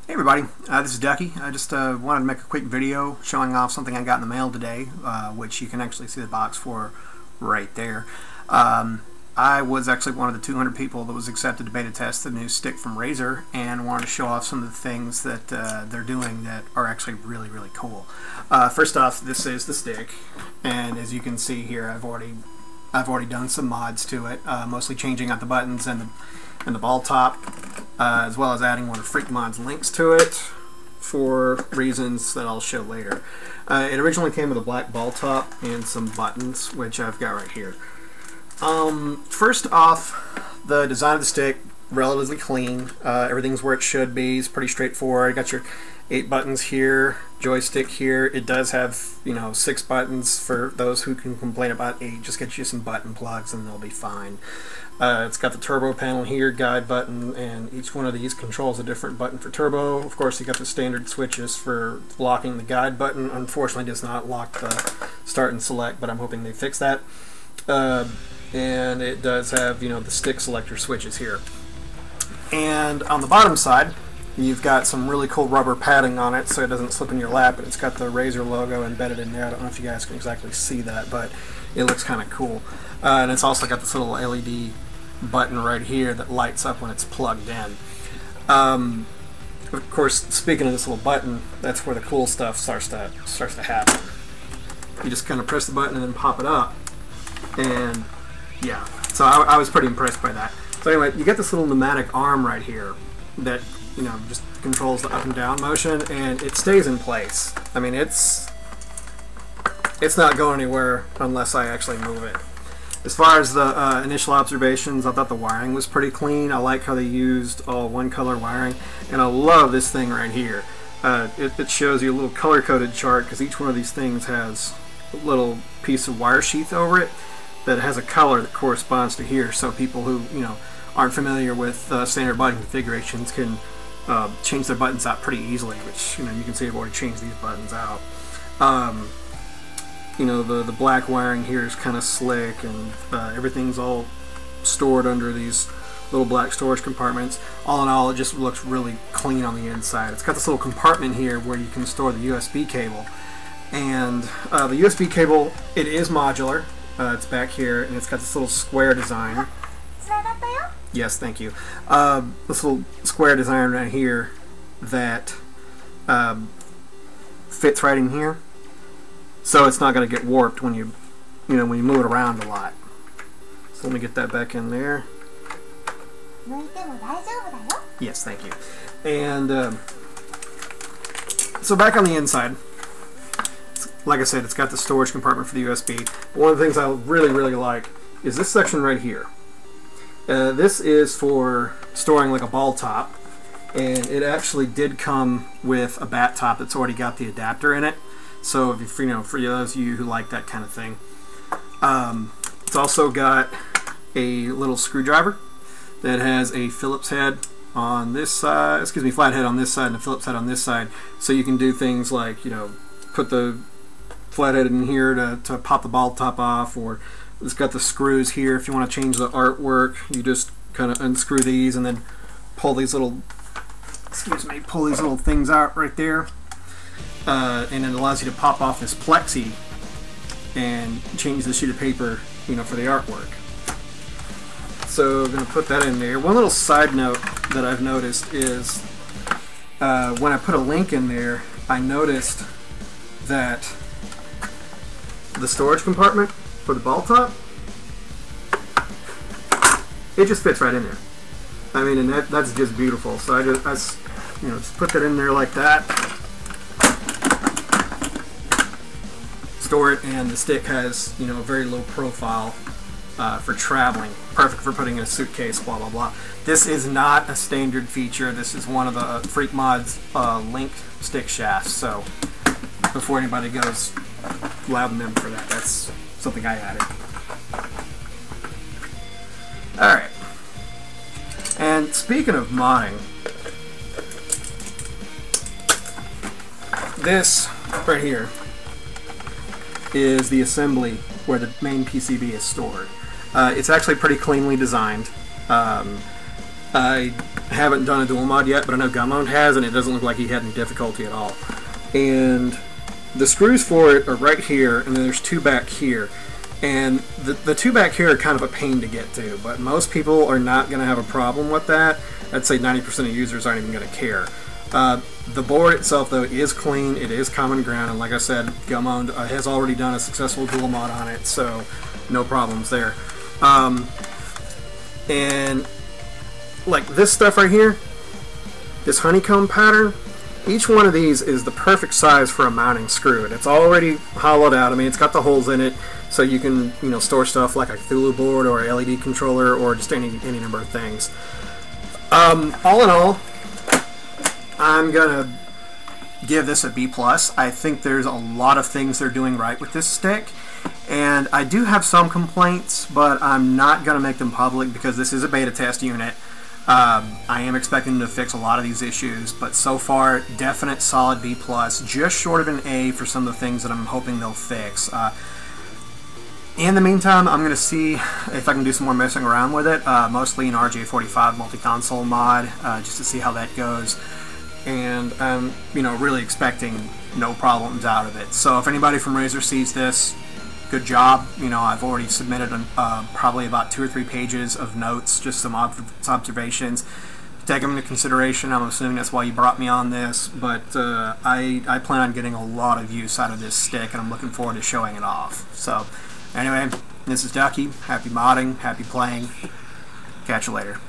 Hey everybody, this is Ducky. I just wanted to make a quick video showing off something I got in the mail today, which you can actually see the box for right there. I was actually one of the 200 people that was accepted to beta test the new stick from Razer, and wanted to show off some of the things that they're doing that are actually really cool. First off, this is the stick, and as you can see here, I've already done some mods to it, mostly changing out the buttons and the ball top, as well as adding one of FreakMod's links to it for reasons that I'll show later. It originally came with a black ball top and some buttons, which I've got right here. First off, the design of the stick, relatively clean. Everything's where it should be. It's pretty straightforward. You got your 8 buttons here, joystick here. It does have, 6 buttons for those who can complain about 8. Just get you some button plugs and they'll be fine. It's got the turbo panel here, guide button, and each one of these controls a different button for turbo. Of course, you got the standard switches for locking the guide button. Unfortunately, it does not lock the start and select, but I'm hoping they fix that. And it does have, the stick selector switches here. And on the bottom side, you've got some really cool rubber padding on it so it doesn't slip in your lap, and it's got the Razer logo embedded in there. I don't know if you guys can exactly see that, but it looks kind of cool. And it's also got this little LED button right here that lights up when it's plugged in. Of course, speaking of this little button, that's where the cool stuff starts to happen. You just kind of press the button and then pop it up, and yeah, so I was pretty impressed by that. So anyway, you get this little pneumatic arm right here that just controls the up and down motion, and it stays in place. I mean, it's not going anywhere unless I actually move it. As far as the initial observations, I thought the wiring was pretty clean. I like how they used all one color wiring, and I love this thing right here. It shows you a little color-coded chart, because each one of these things has a little piece of wire sheath over it that has a color that corresponds to here, so people who aren't familiar with standard button configurations can change their buttons out pretty easily, which you can see I've already changed these buttons out. The black wiring here is kind of slick, and everything's all stored under these little black storage compartments. All in all, it just looks really clean on the inside. It's got this little compartment here where you can store the USB cable, and the USB cable, it is modular. It's back here, and it's got this little square design. Yes, thank you. This little square design right here that fits right in here, so it's not going to get warped when you move it around a lot. So let me get that back in there. Yes, thank you. And so back on the inside, like I said, it's got the storage compartment for the USB. But one of the things I really like is this section right here. This is for storing like a ball top, and it actually did come with a bat top that's already got the adapter in it. So if for those of you who like that kind of thing, it's also got a little screwdriver that has a Phillips head on this side, flat head on this side, and a Phillips head on this side. So you can do things like put the flathead in here to pop the ball top off, or it's got the screws here. If you want to change the artwork, you just kind of unscrew these and then pull these little things out right there, and it allows you to pop off this plexi and change the sheet of paper, for the artwork. So I'm going to put that in there. One little side note that I've noticed is when I put a link in there, I noticed that the storage compartment for the ball top, it just fits right in there. I mean, and that's just beautiful. So I just put that in there like that, store it, and the stick has a very low profile for traveling, perfect for putting in a suitcase, blah blah blah. This is not a standard feature. This is one of the FreakMod's link stick shafts. So before anybody goes louding them for that, that's something I added. Alright, and speaking of modding, this right here is the assembly where the main PCB is stored. It's actually pretty cleanly designed. I haven't done a dual mod yet, but I know Gummond has, and it doesn't look like he had any difficulty at all. And the screws for it are right here, and then there's two back here. And the two back here are kind of a pain to get to, but most people are not going to have a problem with that. I'd say 90% of users aren't even going to care. The board itself, though, is clean. It is common ground, and like I said, Gummond has already done a successful dual mod on it, so no problems there. And like this stuff right here, this honeycomb pattern, each one of these is the perfect size for a mounting screw, and it's already hollowed out. I mean, it's got the holes in it, so you can, you know, store stuff like a Cthulhu board or a LED controller or just any number of things. All in all, I'm gonna give this a B+. I think there's a lot of things they're doing right with this stick, and I do have some complaints, but I'm not gonna make them public because this is a beta test unit. I am expecting them to fix a lot of these issues, but so far, definite solid B+, just short of an A for some of the things that I'm hoping they'll fix. In the meantime, I'm going to see if I can do some more messing around with it, mostly an RJ45 multi-console mod, just to see how that goes. And I'm, you know, really expecting no problems out of it. So if anybody from Razer sees this, good job. You know, I've already submitted probably about 2 or 3 pages of notes, just some observations. Take them into consideration. I'm assuming that's why you brought me on this, but I plan on getting a lot of use out of this stick, and I'm looking forward to showing it off. So anyway, this is Ducky. Happy modding, happy playing. Catch you later.